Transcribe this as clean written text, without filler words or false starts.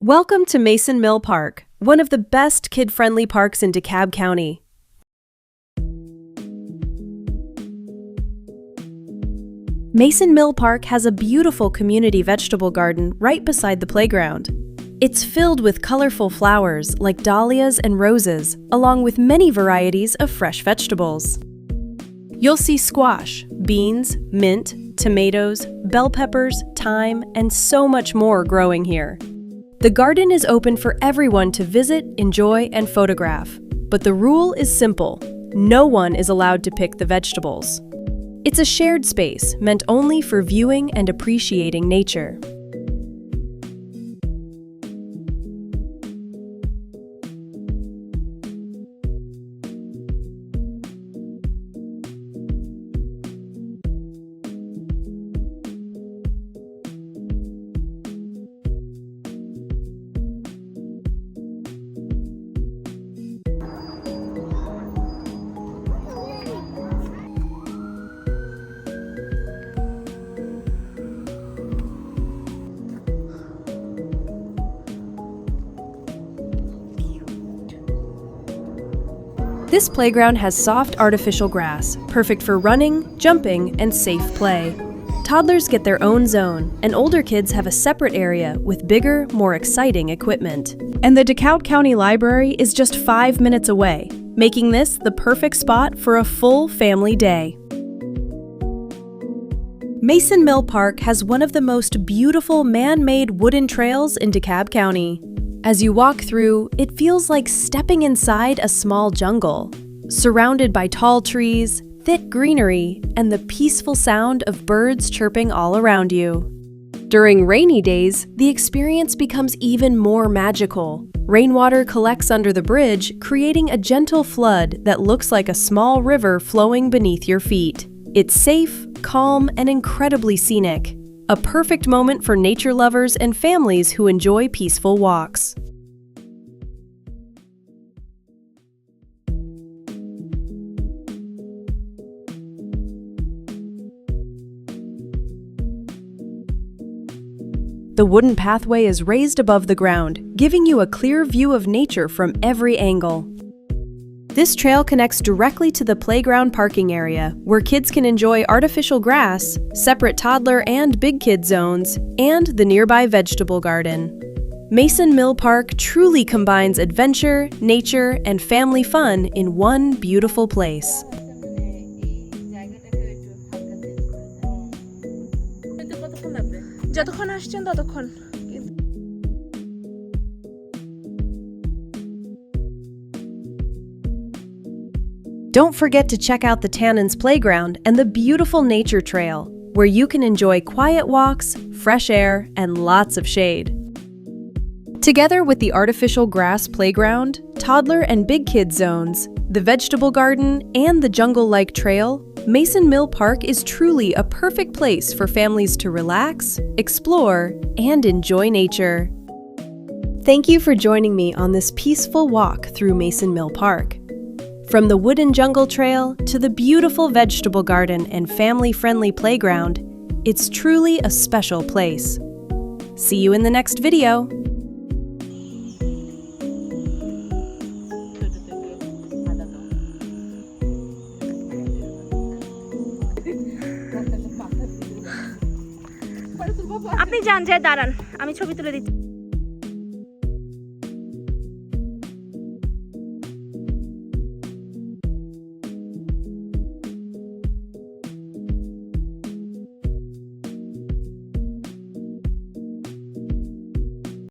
Welcome to Mason Mill Park, one of the best kid-friendly parks in DeKalb County. Mason Mill Park has a beautiful community vegetable garden right beside the playground. It's filled with colorful flowers like dahlias and roses, along with many varieties of fresh vegetables. You'll see squash, beans, mint, tomatoes, bell peppers, thyme, and so much more growing here. The garden is open for everyone to visit, enjoy, and photograph. But the rule is simple: no one is allowed to pick the vegetables. It's a shared space meant only for viewing and appreciating nature. This playground has soft artificial grass, perfect for running, jumping, and safe play. Toddlers get their own zone, and older kids have a separate area with bigger, more exciting equipment. And the DeKalb County Library is just 5 minutes away, making this the perfect spot for a full family day. Mason Mill Park has one of the most beautiful man-made wooden trails in DeKalb County. As you walk through, it feels like stepping inside a small jungle, surrounded by tall trees, thick greenery, and the peaceful sound of birds chirping all around you. During rainy days, the experience becomes even more magical. Rainwater collects under the bridge, creating a gentle flood that looks like a small river flowing beneath your feet. It's safe, calm, and incredibly scenic. A perfect moment for nature lovers and families who enjoy peaceful walks. The wooden pathway is raised above the ground, giving you a clear view of nature from every angle. This trail connects directly to the playground parking area, where kids can enjoy artificial grass, separate toddler and big kid zones, and the nearby vegetable garden. Mason Mill Park truly combines adventure, nature, and family fun in one beautiful place. Don't forget to check out the Tannins Playground and the beautiful nature trail, where you can enjoy quiet walks, fresh air, and lots of shade. Together with the artificial grass playground, toddler and big kid zones, the vegetable garden, and the jungle-like trail, Mason Mill Park is truly a perfect place for families to relax, explore, and enjoy nature. Thank you for joining me on this peaceful walk through Mason Mill Park. From the wooden jungle trail to the beautiful vegetable garden and family-friendly playground, it's truly a special place. See you in the next video. আপনি যান, যে দাঁড়ান, আমি ছবি তুলে দিচ্ছি।